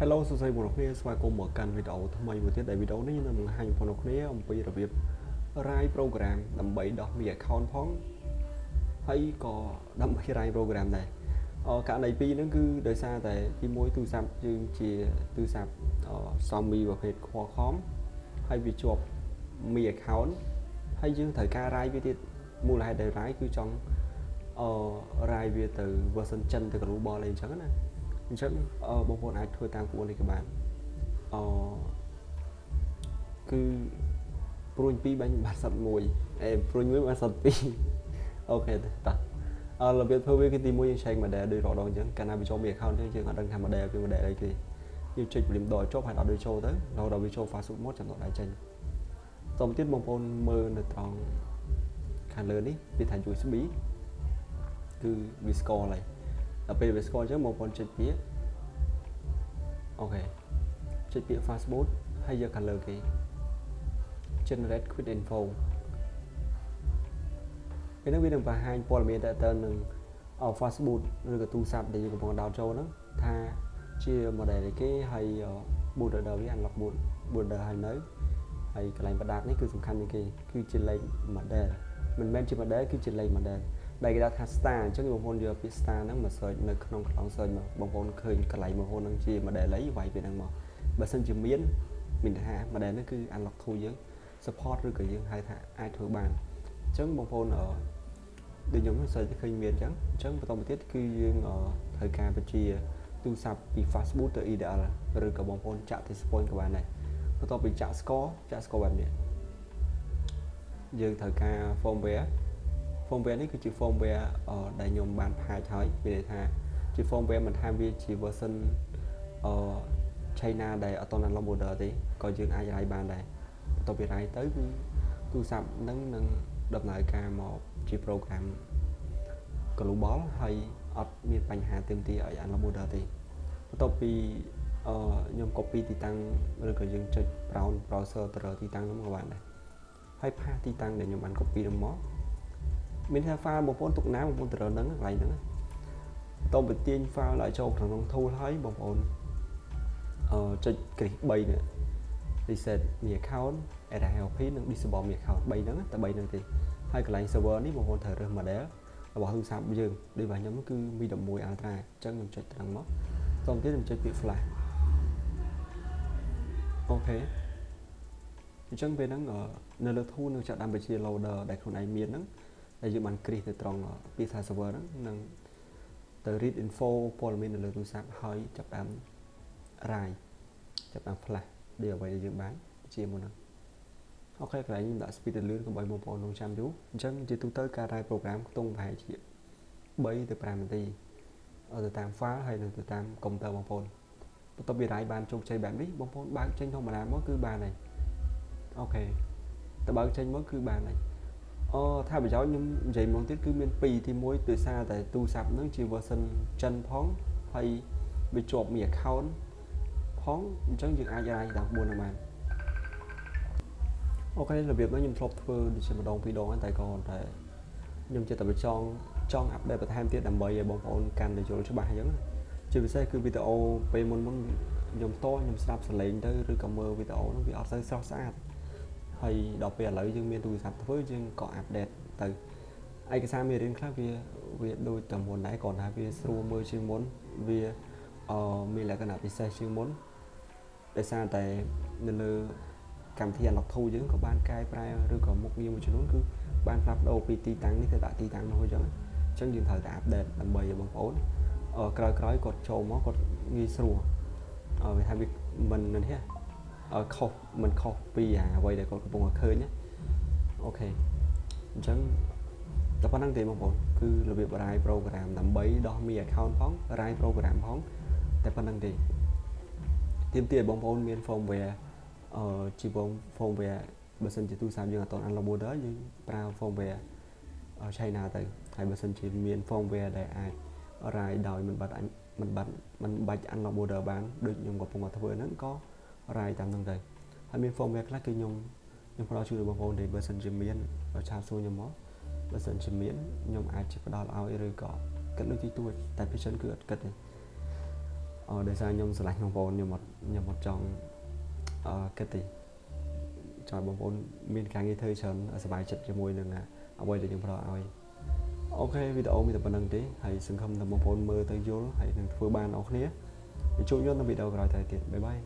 Hello សួស្តីបងប្អូនស្វាគមន៍មកកាន់វីដេអូថ្មីមួយទៀតដែលវីដេអូនេះនឹងបង្ហាញបងប្អូនអំពីរបៀប write program ដើម្បីដោះមាន account ផងហើយក៏ដើម្បី write program ដែរករណីពីរហ្នឹងគឺដោយសារតែទីមួយទូរស័ព្ទយើងជាទូរស័ព្ទ Xiaomi ប្រភេទ Qualcomm ហើយវាជាប់មាន account ហើយយើងត្រូវការ write វាទៀតមូលហេតុដែល write គឺចង់write វាទៅ version ចិនទៅ global អីចឹងណាអញ្ចឹងបងប្អូនអាចធ្វើតាមក្បួននេះក៏បានគឺព្រួញ2បាញ់បាត់សិត1ព្រួញ1បាត់សិត2អូខេតោះរបៀបធ្វើវាគឺទី1យើងឆែក model ដូចរដងអញ្ចឹងកាលណាវាចូលមាន account អញ្ចឹងយើងអត់ដឹងថា model វា model អីទេយើងចុច volume ដល់ចុះហើយដល់ដូចចូលទៅដល់វាចូល fast food mode ចាំដល់ដៃចេញតទៅទៀតបងប្អូនមើលនៅត្រង់ខាងលើនេះវាថា USB គឺវា score ហើយដល់ពេលវា score អញ្ចឹងបងប្អូនចុចពាក្យអូខេចុចពាក្យ fast boot ហើយយក color គេ generate quick info ពេលនេះវានឹងបង្ហាញព័ត៌មានតទៅនឹង fast boot ឬក៏ទូរស័ព្ទដែលយើងកំពុងដោតចូលហ្នឹងថាជា model អីគេហើយ boot order វា unlock boot order ហើយនៅហើយកន្លែងប្រដាប់នេះគឺសំខាន់ជាងគេគឺជាលេខ model មិនមែនជា model គឺជាលេខ model ដែលគេដាក់ថា star អញ្ចឹងបងប្អូនយកពាក្យ star ហ្នឹងមក search នៅក្នុងខ្លង search មកបងប្អូនឃើញកន្លែងបងប្អូនហ្នឹងជា model អីវាយពាក្យហ្នឹងមកបើសិនជាមានថា model ហ្នឹងគឺ unlock tool យើង support ឬក៏យើងហៅថាអាចធ្វើបានអញ្ចឹងបងប្អូនដូចខ្ញុំមិនសូវឃើញមានអញ្ចឹងបន្តមកទៀតគឺយើងត្រូវការបញ្ជាទូរស័ព្ទពី fast boot ទៅ EDL ឬក៏បងប្អូនចាក់ touch point ក៏បានដែរបន្ទាប់ពីចាក់ score បែបនេះយើងត្រូវការ firmware នេះគឺជា firmware ដែលខ្ញុំបានផាចហើយមានន័យថាជា firmware មិនថាវាជា version China ដែលអត់ទាន់ unlock model ទេក៏យើងអាចរាយបានដែរបន្ទាប់ពីរាយទៅគឺទូរស័ព្ទនឹងដំណើរការមកជា program global ហើយអត់មានបញ្ហាទាមទារឲ្យ unlock model ទេបន្ទាប់ពីខ្ញុំ copy ទីតាំងឬក៏យើងចុច browser ទៅរកទីតាំងនោះក៏បានដែរហើយផាសទីតាំងដែលខ្ញុំបាន copy នោះមកមានថា file បងប្អូនទុកណាបងប្អូនទៅរកហ្នឹងកន្លែងហ្នឹងតោះបើទាញ file ឲ្យចូលក្នុង tool ហើយបងប្អូនចុចគ្រីស3នេះ reset មាន account error help និង disable មាន account 3ហ្នឹងតែ3ហ្នឹងទេហើយកន្លែង server នេះបងប្អូនត្រូវរើស model របស់ទូរស័ព្ទយើងដូចរបស់ខ្ញុំគឺ Mi11 Ultra អញ្ចឹងខ្ញុំចុចត្រង់មកតោះទៀតខ្ញុំចុចពាក្យ flash អូខេអញ្ចឹងពេលហ្នឹងនៅលើ tool នឹងចាក់តាមបញ្ជា loader ដែលខ្លួនឯងមានហ្នឹងដែលយើងបានគ្រីសទៅត្រង់ពាក្យថា server ហ្នឹងនឹងទៅ read info ព័ត៌មាននៅលើទូរស័ព្ទហើយចាប់តាម រាយចាប់តាម flash ដែលអ្វីដែលយើងបានជាមុនហ្នឹងអូខេកន្លែងខ្ញុំដាក់ speed ទៅលឿនកុំឲ្យបងប្អូនរងចាំយូរអញ្ចឹងជាទូទៅការ write program ខ្ទង់ប្រហែលជា3ទៅ5នាទីទៅតាម file ហើយទៅតាមកុំព្យូទ័របងប្អូនបន្ទាប់ពី write បានជោគជ័យបែបនេះបងប្អូនបើកចេញធម្មតាមកគឺបានហើយអូខេតើបើកចេញមកគឺបានហើយថាប្រយោជន៍ខ្ញុំនិយាយមកទៀតគឺមាន2ទី1ដោយសារតែទូរស័ព្ទហ្នឹងជា version ចិនផងហើយវាជាប់មាន account ផងអញ្ចឹងយើងអាចរាយតាមក្បួនហ្នឹងបានអូខេរបៀបហ្នឹងខ្ញុំធ្លាប់ធ្វើដូចជាម្ដងពីរដងតែក៏តែខ្ញុំចិត្តតែចង់អាប់ដេតបន្ថែមទៀតដើម្បីឲ្យបងប្អូនកាន់តែយល់ច្បាស់អញ្ចឹងជាពិសេសគឺវីដេអូពេលមុនខ្ញុំផ្ទាល់ខ្ញុំស្ដាប់សលេងទៅឬក៏មើលវីដេអូហ្នឹងវាអត់សូវស្រស់ស្អាតហើយដល់ពេលឥឡូវយើងមានទូរស័ព្ទធ្វើយើងក៏អាប់ដេតទៅឯកសារមេរៀនខ្លះវាដូចតែមុនដែរគ្រាន់តែវាស្រួលមើលជាងមុនវាមានលក្ខណៈពិសេសជាងមុនដោយសារតែនៅលើកម្មវិធី unlock tool យើងក៏បានកែប្រែឬក៏មុខងារមួយចំនួនគឺបានផ្លាស់ប្ដូរពីទីតាំងនេះទៅដាក់ទីតាំងនោះអញ្ចឹងយើងត្រូវតែអាប់ដេតដើម្បីឲ្យបងប្អូនក្រោយគាត់ចូលមកគាត់ងាយស្រួលវាថាវាមិននេះខុសមិនខុសពីអ្វីដែលគាត់កំពុងតែឃើញណាអូខេអញ្ចឹងតែប៉ុណ្្នឹងទេបងប្អូនគឺរបៀប write program ដើម្បីដោះមាន account ផង write program ផងតែប៉ុណ្្នឹងទេទាមទារឲ្យបងប្អូនមាន firmware ជា firmware បើសិនជាទូរស័ព្ទយើងអត់ទាន់ unlock model យើងប្រើ firmware China ទៅហើយបើសិនជាមាន firmware ដែលអាច write ដោយមិនបាច់ unlock model បានដូចខ្ញុំកំពុងតែធ្វើហ្នឹងក៏ write តាមហ្នឹងទៅហើយមាន firmware ខ្លះគឺខ្ញុំផ្ដល់ជូនដល់បងប្អូនទេបើសិនជាមានឆាតសួរខ្ញុំមកបើសិនជាមានខ្ញុំអាចផ្ដល់ឲ្យឬក៏គិតលុយតិចតួចតែពីច្រើនគឺអត់គិតទេ ដោយសារខ្ញុំស្រឡាញ់បងប្អូនខ្ញុំអត់ចង់គិតទេចង់បងប្អូនមានការងារធ្វើច្រើនសប្បាយចិត្តជាមួយនឹងអ្វីដែលខ្ញុំផ្ដល់ឲ្យអូខេវីដេអូមានតែប៉ុណ្្នឹងទេហើយសង្ឃឹមថាបងប្អូនមើលទៅយល់ហើយនឹងធ្វើបានអរគ្នាជួបnhauនៅវីដេអូក្រោយទៀតបាយបាយ